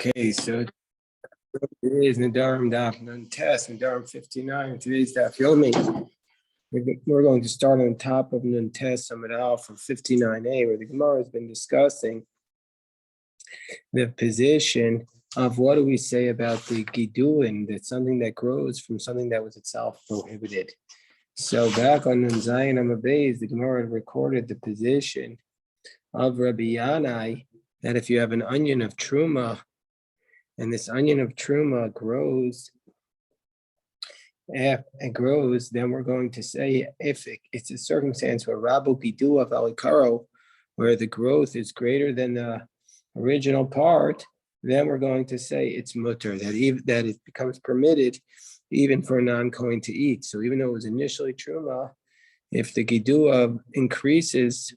Okay, so today is Nedarim Daf Nun Test, Nedarim 59. Today's Daf Yomi. We're going to start on top of Nun Test Samad Al from 59a, where the Gemara has been discussing the position of what do we say about the Gidulin, that's something that grows from something that was itself prohibited. So back on Nun Zayin Amabez, the Gemara recorded the position of Rabbi Yanai that if you have an onion of Truma, and this onion of Truma grows, then we're going to say if it's a circumstance where Rabu Gidu of Alikaro, where the growth is greater than the original part, then we're going to say it's mutter, that it becomes permitted even for a non-Kohen to eat. So even though it was initially Truma, if the Gidu increases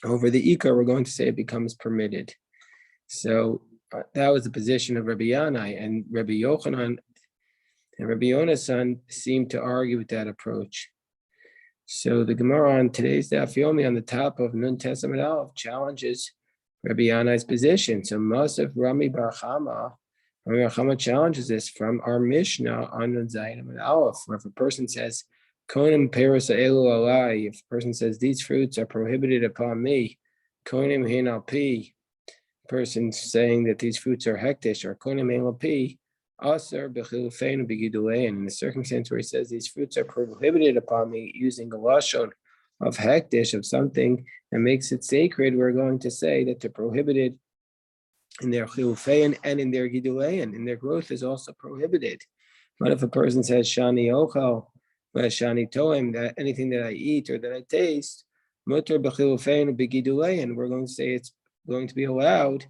over the Ikar, we're going to say it becomes permitted. So that was the position of Rabbi Yanai, and Rabbi Yochanan and Rabbi Yonasan seemed to argue with that approach. So the Gemara on today's Daf Yomi on the top of Nun Testament Aleph challenges Rabbi Yanai's position. So Masaf Rami Bar Chama challenges this from our Mishnah on Nun Zayin Aleph, where if a person says, Konim Peros Elu Alai, if a person says these fruits are prohibited upon me, Konim Hin Al Pi, person saying that these fruits are hektish or konim elapi, aser bechilufeinu begidulein. In the circumstance where he says these fruits are prohibited upon me, using a lashon of hektish, of something that makes it sacred, we're going to say that they're prohibited in their chilufein and in their gidulein, and their growth is also prohibited. But if a person says shani ochal, shani toim, that anything that I eat or that I taste, mutter bechilufeinu begidulein, we're going to say it's going to be allowed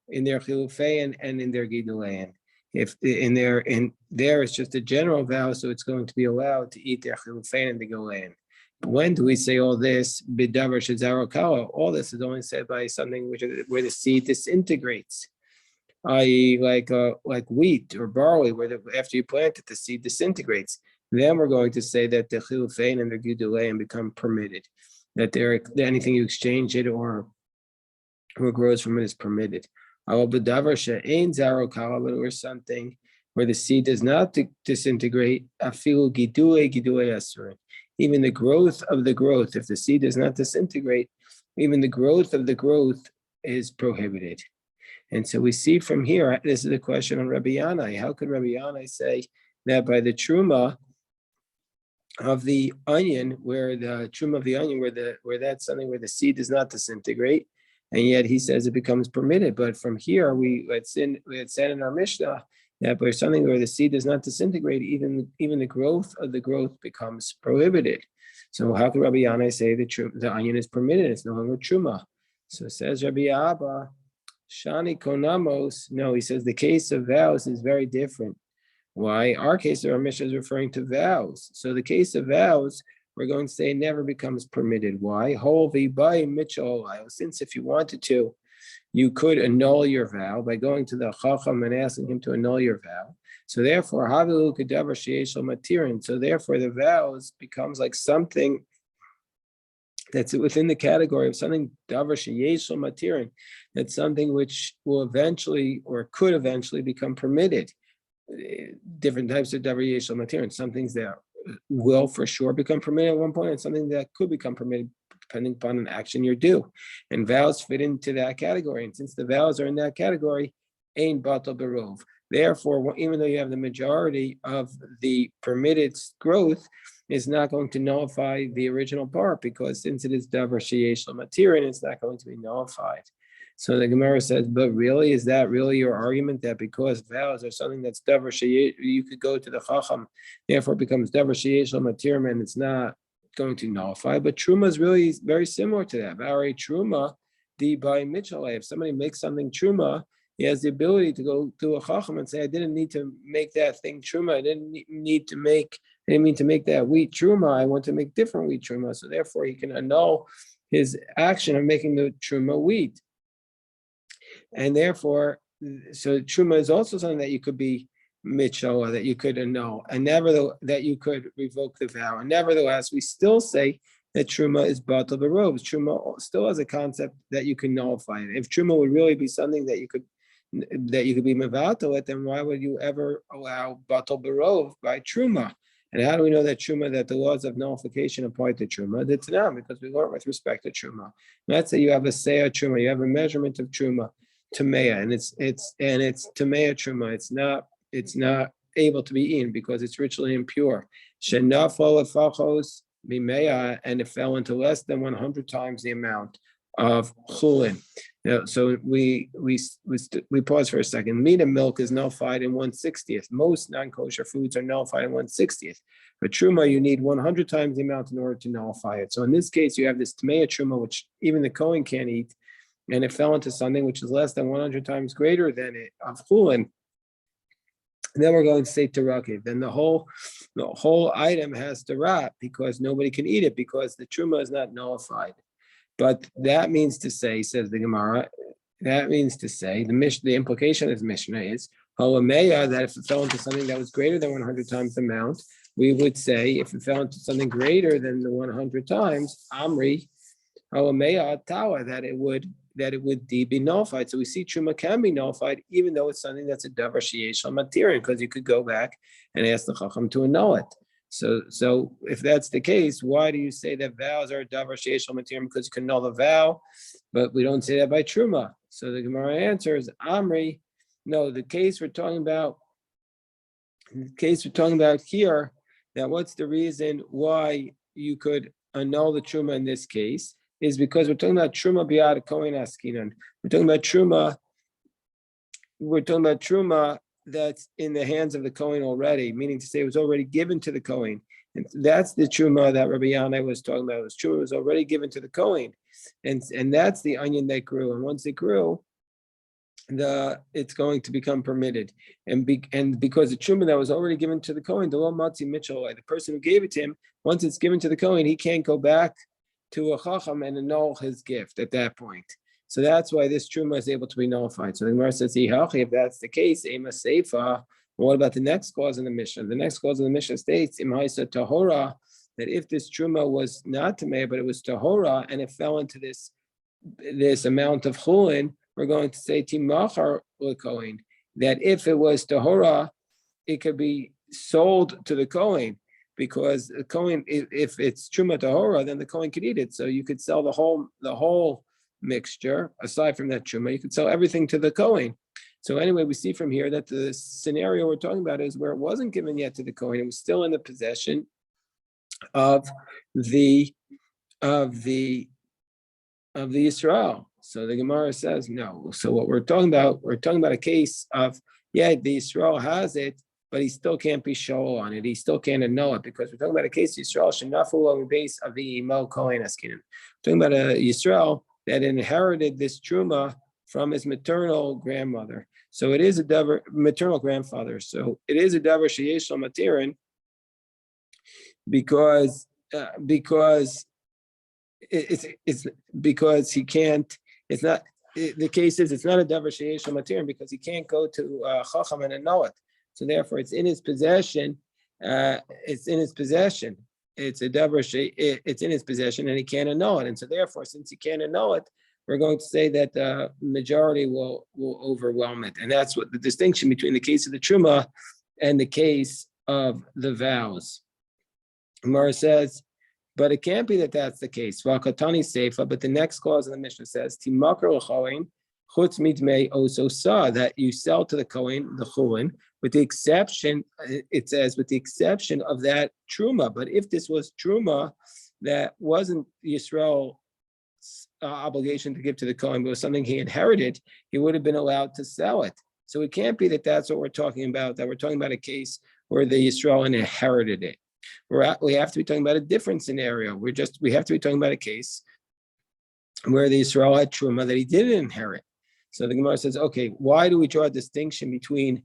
in their chilufein and in their gidulein. If in there it's just a general vow, so it's going to be allowed to eat their chilufein and the gidulein. When do we say all this? Bidavar shezaro kala. All this is only said by something where the seed disintegrates, i.e., like wheat or barley, where after you plant it, the seed disintegrates. Then we're going to say that the chilufein and the gidulein become permitted. That anything you exchange it or what grows from it is permitted. But or something where the seed does not disintegrate, even the growth of the growth, if the seed does not disintegrate, even the growth of the growth is prohibited. And so we see from here, this is a question on Rabbi Yanai. How could Rabbi Yanai say that by the truma of the onion, where that's something where the seed does not disintegrate, and yet he says it becomes permitted. But from here, we had said in our Mishnah that by something where the seed does not disintegrate, even the growth of the growth becomes prohibited. So how can Rabbi Yanai say the onion is permitted? It's no longer truma. So says Rabbi Abba, Shani Konamos. No, he says the case of vows is very different. Why? Our case of our Mishnah is referring to vows. So the case of vows, we're going to say never becomes permitted. Why? Since if you wanted to, you could annul your vow by going to the Chacham and asking him to annul your vow. So therefore, so therefore the vows becomes like something that's within the category of something davar sheyeshel matirin, that's something which will eventually or could eventually become permitted. Different types of davar yeshel matirin, some things that will for sure become permitted at one point, and something that could become permitted depending upon an action you're due. And vows fit into that category. And since the vows are in that category, ain batal berov. Therefore, even though you have the majority of the permitted growth, is not going to nullify the original part, because since it is davar sheyeshel matirin, it's not going to be nullified. So the Gemara says, but really, is that really your argument, that because vows are something that's davar sheyeshel, you could go to the Chacham, therefore it becomes davar sheyeshel matirim, and it's not going to nullify? But truma is really very similar to that. V'arei truma di by mitchell. If somebody makes something truma, he has the ability to go to a Chacham and say, I didn't need to make that thing truma. I didn't mean to make that wheat truma. I want to make different wheat truma. So therefore, he can annul his action of making the truma wheat. And therefore, so truma is also something that you could be mitchell, that you could annul, and that you could revoke the vow. And nevertheless, we still say that truma is batal berov. Truma still has a concept that you can nullify it. If truma would really be something that you could that you could be mevatel it, then why would you ever allow batal barov by truma? And how do we know that truma, that the laws of nullification apply to truma? That's not, because we learn with respect to truma. Let's say you have a seah truma, you have a measurement of truma, tamea, and it's tamea truma. It's not able to be eaten because it's ritually impure. Shenafo lefachos mimea, and it fell into less than 100 times the amount of chulin. Now, so we pause for a second. Meat and milk is nullified in 1/60th. Most non-kosher foods are nullified in 1/60th. But truma, you need 100 times the amount in order to nullify it. So in this case, you have this tamea truma, which even the Kohen can't eat, and it fell into something which is less than 100 times greater than it of chulin. Then we're going to say terakiv. Then the whole item has to rot because nobody can eat it because the truma is not nullified. But that means to say, says the Gemara, that means to say the implication of this Mishnah is halameya, that if it fell into something that was greater than 100 times the amount, we would say if it fell into something greater than the 100 times, amri halameya tawa, that it would be nullified. So we see truma can be nullified even though it's something that's a davar sheyesh material, because you could go back and ask the chacham to annul it. So if that's the case, why do you say that vows are a davar sheyesh material? Because you can null the vow, but we don't say that by truma. So the Gemara answers, amri, no, the case we're talking about here, that what's the reason why you could annul the truma in this case is because we're talking about truma biyad kohen askinan. We're talking about truma that's in the hands of the Kohen already, meaning to say it was already given to the Kohen. And that's the truma that Rabbi Yanai was talking about. It was truma was already given to the Kohen. And that's the onion that grew. And once it grew, it's going to become permitted. And because the truma that was already given to the Kohen, the person who gave it to him, once it's given to the Kohen, he can't go back to a chacham and annul his gift at that point. So that's why this truma is able to be nullified. So the Gemara says, if that's the case, ema seifa. What about the next clause in the Mishnah? The next clause in the Mishnah states, imhaisa tahora, that if this truma was not tamei, but it was tahora, and it fell into this amount of chulin, we're going to say timachar lekohen, that if it was tahora, it could be sold to the Kohen, because the Kohen, if it's truma tahora, then the Kohen could eat it. So you could sell the whole mixture. Aside from that truma, you could sell everything to the Kohen. So anyway, we see from here that the scenario we're talking about is where it wasn't given yet to the Kohen; it was still in the possession of the Yisrael. So the Gemara says no. So what we're talking about a case of, the Yisrael has it, but he still can't be show on it. He still can't annul it, because we're talking about a case of Yisrael shenafu on base of the Mo Kohen Askinim. Talking about a Yisrael that inherited this truma from his maternal grandmother. So it is a davar, maternal grandfather. So it is a davar sheyesh lo matirin, because it's because he can't. It's not. The case is it's not a davar sheyesh lo matirin because he can't go to chacham and annul it. So therefore, it's in his possession. It's in his possession. It's a davar it's in his possession, and he can't annul it. And so therefore, since he can't annul it, we're going to say that the majority will overwhelm it. And that's what the distinction between the case of the truma and the case of the vows. Gemara says, but it can't be that that's the case. Vakatani seifa, but the next clause in the Mishnah says, Timakar l'choin chutz midmei ososa, that you sell to the Kohen, the chulin, with the exception, it says, with the exception of that truma. But if this was truma that wasn't Yisrael obligation to give to the Kohen, but was something he inherited, he would have been allowed to sell it. So it can't be that that's what we're talking about, that we're talking about a case where the Yisrael inherited it. We have to be talking about a different scenario. We have to be talking about a case where the Yisrael had truma that he didn't inherit. So the Gemara says, okay, why do we draw a distinction between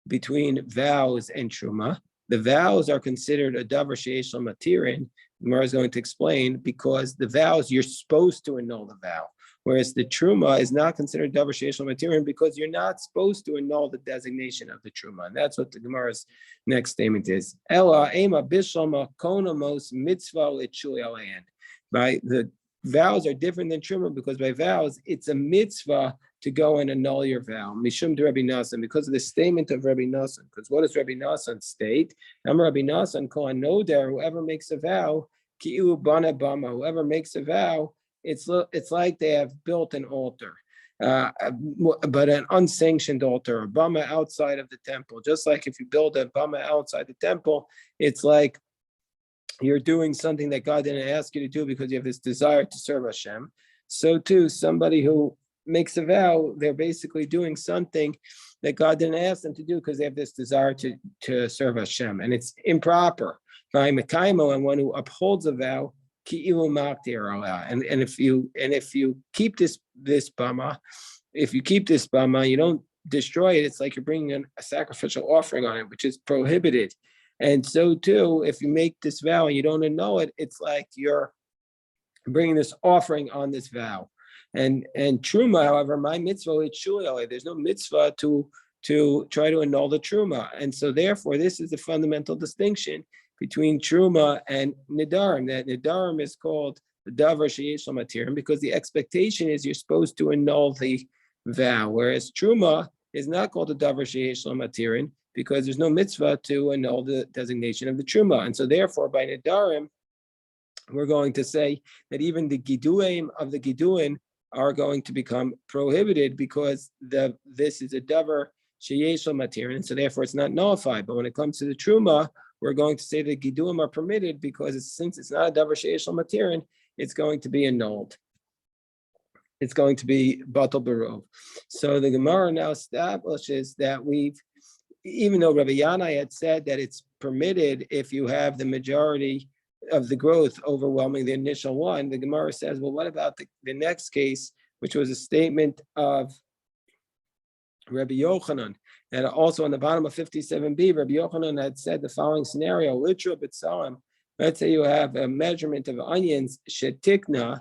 vows and truma? The vows are considered a davar sheyesh lo matirin. Gemara is going to explain, because the vows, you're supposed to annul the vow, whereas the truma is not considered davar sheyesh lo matirin because you're not supposed to annul the designation of the truma. And that's what the Gemara's next statement is. Ela ema bishlama konamos mitzvah litzuli alayan. By the vows are different than truma because by vows it's a mitzvah to go and annul your vow. Mishum de Rabbi Nassan, because of the statement of Rabbi Nassan. Because what does Rabbi Nassan state? Rabbi Nassan call a noder, whoever makes a vow, ki'u bana bama, whoever makes a vow, it's like they have built an altar. But an unsanctioned altar, a bama outside of the temple. Just like if you build a bama outside the temple, it's like you're doing something that God didn't ask you to do because you have this desire to serve Hashem. So too, somebody who makes a vow, they're basically doing something that God didn't ask them to do because they have this desire to serve Hashem, and it's improper. And one who upholds a vow, and if you keep this bama, you don't destroy it. It's like you're bringing a sacrificial offering on it, which is prohibited. And so too, if you make this vow and you don't annul it, it's like you're bringing this offering on this vow. And truma, however, my mitzvah, it's shuli. There's no mitzvah to try to annul the truma. And so therefore, this is the fundamental distinction between truma and nedarim. That nedarim is called the davar sheyesh lo matirim because the expectation is you're supposed to annul the vow, whereas truma is not called the davar sheyesh lo matirim because there's no mitzvah to annul the designation of the truma. And so therefore, by nedarim, we're going to say that even the giduim of the giduin are going to become prohibited because this is a davar sheyesh lo matirin, and so therefore it's not nullified. But when it comes to the truma, we're going to say that giduim are permitted because since it's not a davar sheyesh lo matirin, it's going to be annulled. It's going to be batal barov. So the Gemara now establishes that even though Rabbi Yanai had said that it's permitted if you have the majority of the growth overwhelming the initial one, the Gemara says, well, what about the next case, which was a statement of Rabbi Yochanan, and also on the bottom of 57b, Rabbi Yochanan had said the following scenario: litra b'tzalim. Let's say you have a measurement of onions, shetikna,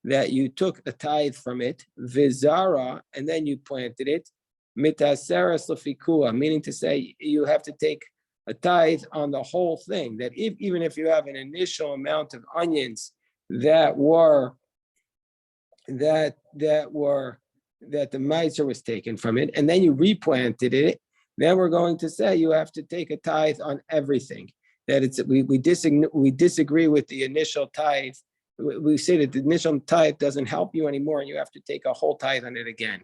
that you took a tithe from it, vizara, and then you planted it, mitaseres lefikua, meaning to say you have to take a tithe on the whole thing. That even if you have an initial amount of onions that the miser was taken from it, and then you replanted it, then we're going to say you have to take a tithe on everything. That we disagree with the initial tithe. We say that the initial tithe doesn't help you anymore, and you have to take a whole tithe on it again.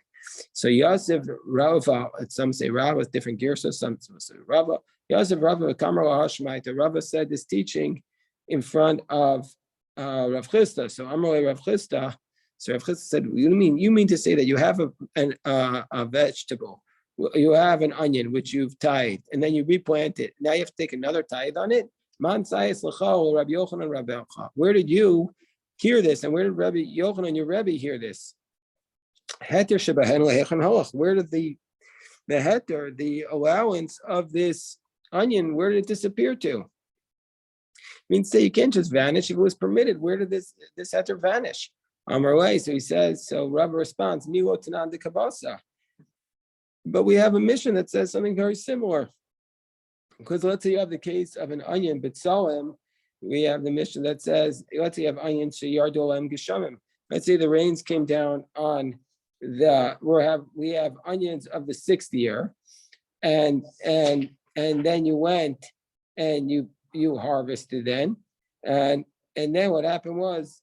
So Yosef Rava, some say Rava with different gears, some say Rava. Yosef Rava Kamar Hashmaita. Rava said this teaching in front of Rav Chisda. So Amrullah Rav Chisda. So Rav Chisda said, "You mean to say that you have a vegetable, you have an onion which you've tithed, and then you replant it. Now you have to take another tithe on it? Man sayis l'cha Rabbi Yochanan Rabbi Elcha. Where did you hear this, and where did Rabbi Yochanan your Rebbe hear this? Heter shebahen lehechan halach. Where did the heter, the allowance of this onion, where did it disappear to? Means that you can't just vanish. If it was permitted, where did this heter vanish? Amar, so he says, so Rabbi responds, Milo tanan de kabasa. But we have a mission that says something very similar. Because let's say you have the case of an onion, B'tsalem, we have the mission that says, let's say you have onions, Sheyardu Olem Geshamim. Let's say the rains came down on we have onions of the 6th year, and then you went and you harvested then, and then what happened was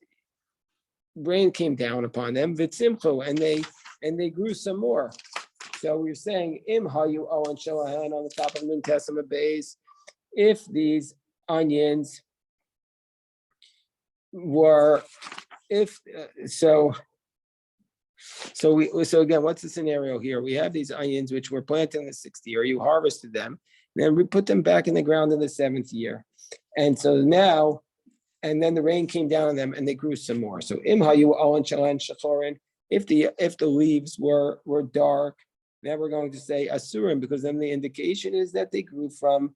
rain came down upon them, Vitzimchu, and they grew some more. So we're saying Im Hayu Owen Shalahan on the top of Nun Testament base, if these onions were so again, what's the scenario here? We have these onions which were planted in the 6th year, you harvested them, then we put them back in the ground in the 7th year. And so now, and then the rain came down on them and they grew some more. So Im Hayu Owen Shalan Shachorin, if the leaves were dark, then we're going to say asurim, because then the indication is that they grew from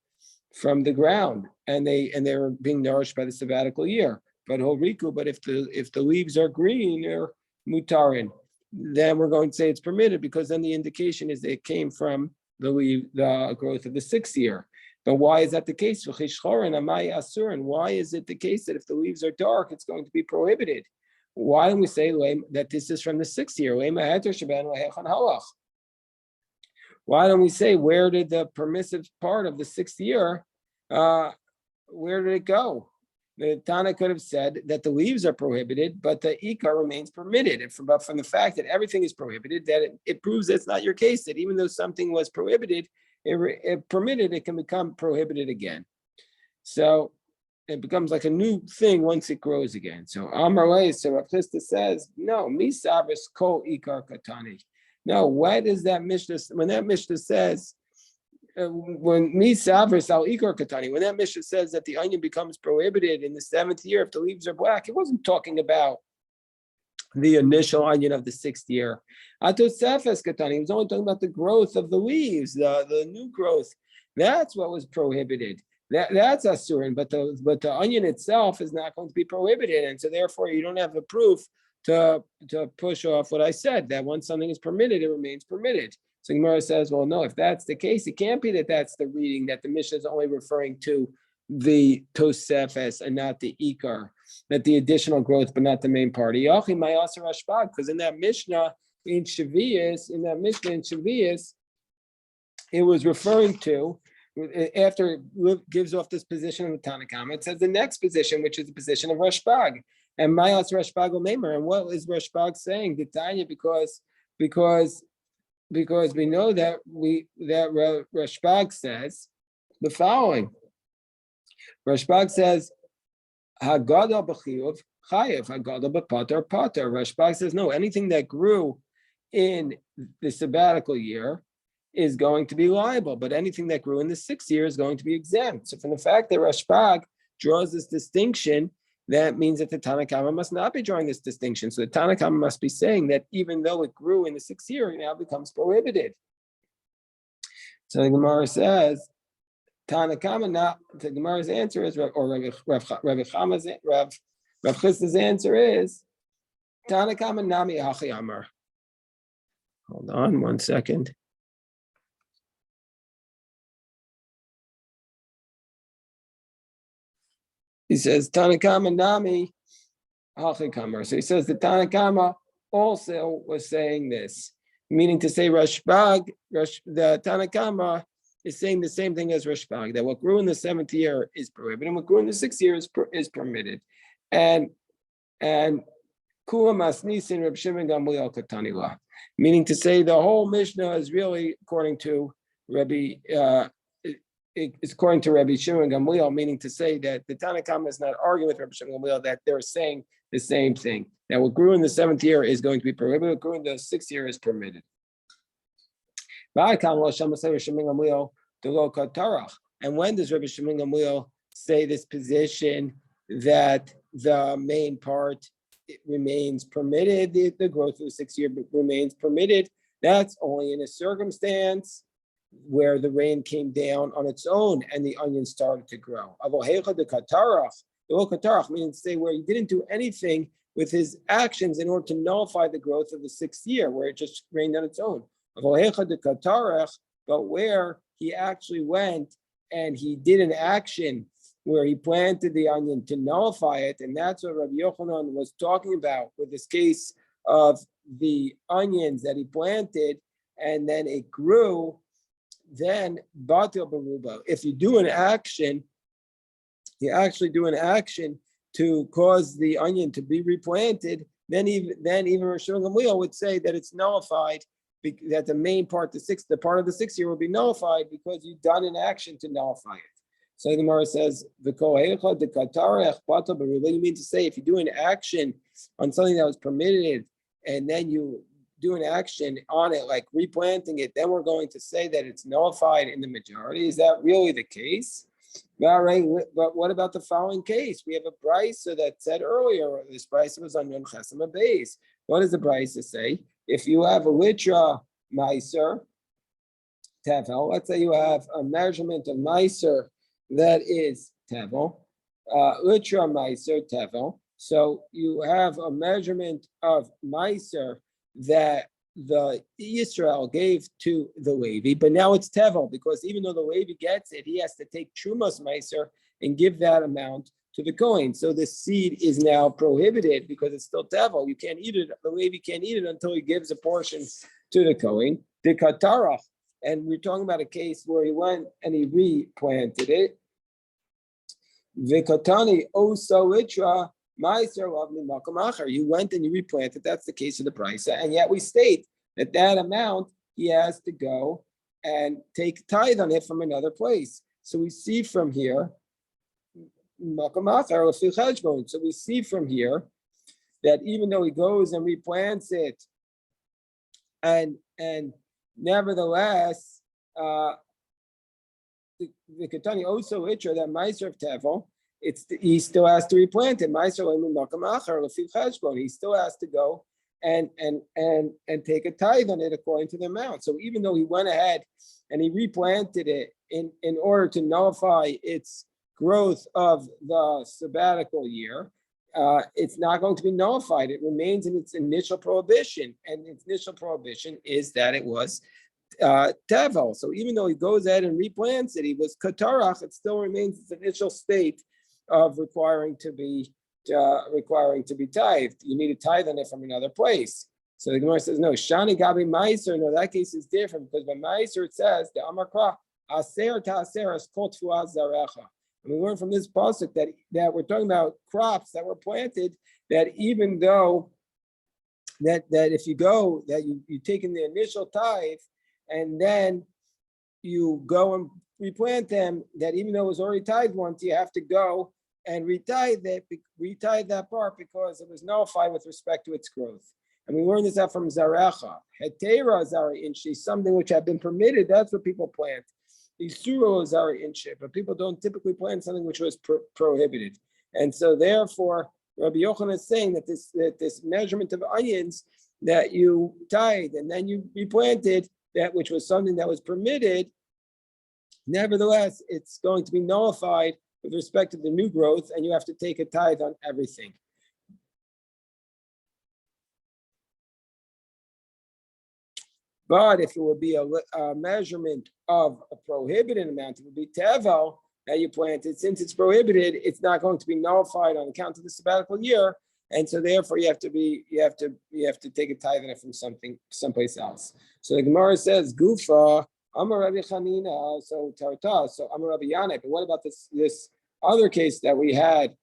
the ground and they were being nourished by the sabbatical year. But horiku, but if the leaves are green or mutarin, then we're going to say it's permitted, because then the indication is it came from the growth of the 6th year. But why is that the case? Why is it the case that if the leaves are dark, it's going to be prohibited? why don't we say that this is from the 6th year? Why don't we say, where did the permissive part of the 6th year, where did it go? The Tana could have said that the leaves are prohibited, but the ikar remains permitted. And from the fact that everything is prohibited, that it proves it's not your case, that even though something was prohibited, it permitted, it can become prohibited again. So it becomes like a new thing once it grows again. So Amar Lei, so Rav Chisda says, no, misavris kol ikar katani. No, why does that Mishnah, when that Mishnah says, when misavris al ikar katani, when that Mishnah says that the onion becomes prohibited in the 7th year if the leaves are black, it wasn't talking about the initial onion of the 6th year. Atosefes katani, he was only talking about the growth of the leaves, the new growth. That's what was prohibited. That's asurin, but the onion itself is not going to be prohibited, and so therefore you don't have a proof to push off what I said, that once something is permitted, it remains permitted. So Gemara says, well, no, if that's the case, it can't be that that's the reading, that the Mishnah is only referring to the tosefes and not the ikar, that the additional growth, but not the main part. Because in that Mishnah in Shavias, it was referring to, after it gives off this position of the Tanakama, it says the next position, which is the position of Rashbag. And Mayas Rashbag Omemer. And what is Rashbag saying? The Tanya, because we know that Rashbag says the following. Rashbag says, Hagada b'chiyuv chayev, Hagada b'pater pater. Rashbag says, no, anything that grew in the sabbatical year is going to be liable, but anything that grew in the 6th year is going to be exempt. So from the fact that Rashbag draws this distinction, that means that the Tanakama must not be drawing this distinction. So the Tanakama must be saying that even though it grew in the 6th year, it now becomes prohibited. So the Gemara says, Tanakama not, the Gemara's answer is, or Rav Chisda's answer is, Tanakama nami hachi amar. Hold on 1 second. He says, Tanakama nami hachikamar. So he says the Tanakama also was saying this, meaning to say the Tanakama is saying the same thing as Rashbag, that what grew in the 7th year is prohibited, and what grew in the 6th year is permitted. And Kula Masnisin Reb Shimon Gamliel Katanila, meaning to say the whole Mishnah is really according to it's according to Rabbi Shimon Gamliel, meaning to say that the Tanakhama is not arguing with Rabbi Shimon Gamliel, that they're saying the same thing. That what grew in the 7th year is going to be prohibited, what grew in the 6th year is permitted. And when does Rabbi Shimon Gamliel say this position that the main part remains permitted, the growth of the 6th year remains permitted? That's only in a circumstance where the rain came down on its own and the onion started to grow. Meaning to say where he didn't do anything with his actions in order to nullify the growth of the 6th year, where it just rained on its own. But where he actually went and he did an action where he planted the onion to nullify it, and that's what Rabbi Yochanan was talking about with this case of the onions that he planted, and then it grew. Then batil beruba. If you do an action, you actually do an action to cause the onion to be replanted, then even Rosh Gamliel would say that it's nullified, that the main part, the part of the 6th year will be nullified because you've done an action to nullify it. So the Gemara says, you mean to say if you do an action on something that was permitted and then you do an action on it, like replanting it, then we're going to say that it's nullified in the majority. Is that really the case? All right, but what about the following case? We have a brisa that said earlier, this brisa was on Yom Chesem base. What does the brisa say? If you have a litra meiser tevel, let's say you have a measurement of meiser that is tevel, litra meiser tevel. So you have a measurement of meiser that the Yisrael gave to the Levi, but now it's tevel, because even though the Levi gets it, he has to take Trumas Meiser and give that amount to the Kohen. So the seed is now prohibited because it's still tevel. You can't eat it. The Levi can't eat it until he gives a portion to the Kohen. The Katarach, and we're talking about a case where he went and he replanted it. Vikatani osawitra meiser lavli makam acher. You went and you replanted. That's the case of the price, and yet we state that amount he has to go and take tithe on it from another place. So we see from here, so we see from here that even though he goes and replants it, and nevertheless, the Ketani also itra that Meiser of Tevel, he still has to replant it. He still has to go and take a tithe on it according to the amount. So even though he went ahead and he replanted it in order to nullify its growth of the sabbatical year, it's not going to be nullified. It remains in its initial prohibition, and its initial prohibition is that it was tevel. So even though he goes ahead and replants it, he was katarach. It still remains its initial state of requiring to be tithed. You need a tithe on it from another place. So the Gemara says no. Shani gabi meiser. No, that case is different because by meiser it says the amakra aser ta'aser as kol tfuah zarecha. And we learn from this pasuk that we're talking about crops that were planted, that even though that if you go, that you take in the initial tithe and then you go and replant them, that even though it was already tithed once, you have to go and retithe that part because it was nullified with respect to its growth. And we learned this out from Zarecha. Hetera Zara Inchi, something which had been permitted, that's what people plant. Isuro Zara Inchi, but people don't typically plant something which was prohibited. And so therefore, Rabbi Yochanan is saying that this measurement of onions that you tithe and then you replanted, that which was something that was permitted, nevertheless, it's going to be nullified with respect to the new growth, and you have to take a tithe on everything. But if it would be a measurement of a prohibited amount, it would be tevel that you planted. Since it's prohibited, it's not going to be nullified on account of the sabbatical year, and so therefore you have to take a tithe on it from someplace else. So the Gemara says, Gufa, Amar Rabbi Chanina, so Tarta, so Amar Rabbi Yanai. But what about this other case that we had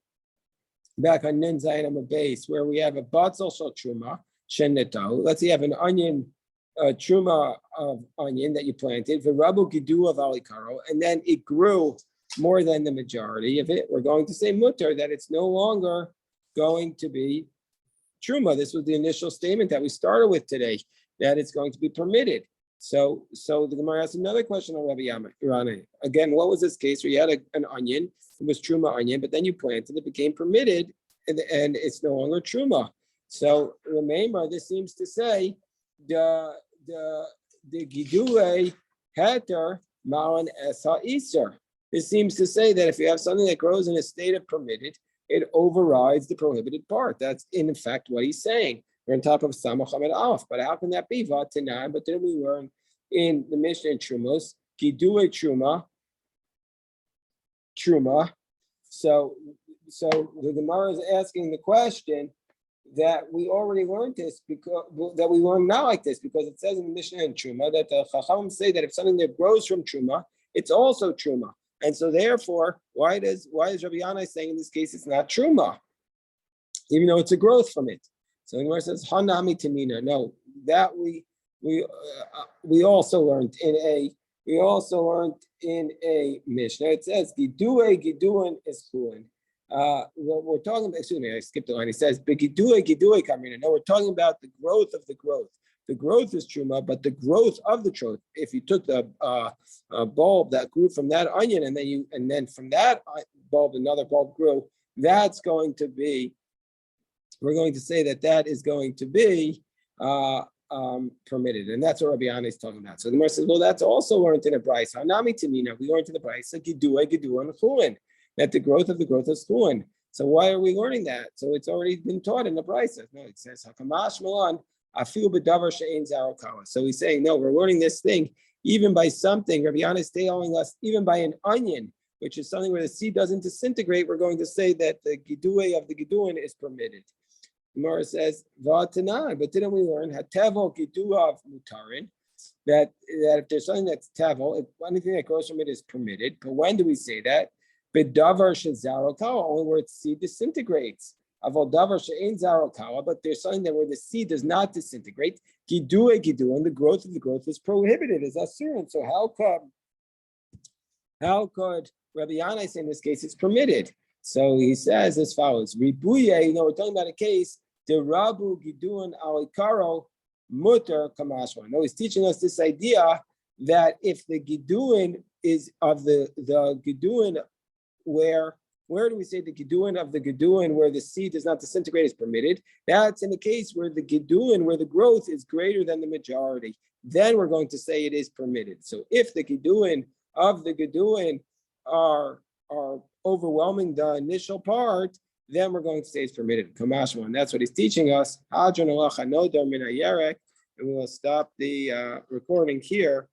back on Nin Zayin Amar base, where we have a Batzel Shal Truma, Sheneto. Let's say you have an onion, truma of onion that you planted, v'rabu gidu of alikaro, and then it grew more than the majority of it. We're going to say mutter, that it's no longer going to be truma. This was the initial statement that we started with today, that it's going to be permitted. So the Gemara asks another question on Rabbi Yanai. Again, what was this case where you had an onion, it was truma onion, but then you planted it, became permitted, and it's no longer truma. So remember, this seems to say the gidule heter malan esa iser. This seems to say that if you have something that grows in a state of permitted, it overrides the prohibited part. That's in effect what he's saying. We're on top of Samach Amid Aleph, but how can that be? Vatanan, but then we learn in the Mishnah in Trumos, gidule truma. So the Gemara is asking the question that we already learned this, because that we learn now like this, because it says in the Mishnah in Truma that the Chacham say that if something that grows from Truma, it's also Truma. And so therefore, why is Rabbi Yanai saying in this case it's not Truma, even though it's a growth from it? So the Gemara says Hanami Tamina. No, that we also learned in a Mishnah. It says Giduan is Chuan. We're talking about, excuse me, I skipped the line. He says, Begidue Kamina. No, we're talking about the growth of the growth. The growth is Truma, but the growth of the truth, if you took the bulb that grew from that onion and then from that bulb another bulb grew, that's going to be, we're going to say that is going to be permitted. And that's what Rabbi Yanai is talking about. So the Gemara says, well, that's also learned in a Bryce. Hanami Tamina, we learned in the Bryce, Gidue and Chuan, that the growth of the growth is Chuan. So why are we learning that? So it's already been taught in the Bryce. No, it says Hakamash Malan. I feel bedavar she'ein zarokawa. So he's saying, no, we're learning this thing even by something. Rabbi Yanai is telling us even by an onion, which is something where the seed doesn't disintegrate, we're going to say that the gidui of the giduin is permitted. Gemara says, V'atanan, but didn't we learn hatevel giduav mutarin, that if there's something that's tevel, if anything that grows from it is permitted. But when do we say that? B'davar shezaro kawa, only where its seed disintegrates. Aval davar she'ein zaro kawa, but there's something that where the seed does not disintegrate. Gidue giduin, the growth of the growth is prohibited, is asur. So how could Rabbi Yanai say in this case it's permitted? So he says as follows: Ribuye, we're talking about a case, the Rabu Gidun Alikaro Mutter Kamashma. No, he's teaching us this idea that if the Gidun is of the Gidun where do we say the Gidun of the Gidun where the seed does not disintegrate is permitted? That's in the case where the Gidun, where the growth is greater than the majority. Then we're going to say it is permitted. So if the Gidun of the Gidun are overwhelming the initial part, then we're going to say it's permitted. Kamashma, and that's what he's teaching us. And we will stop the recording here.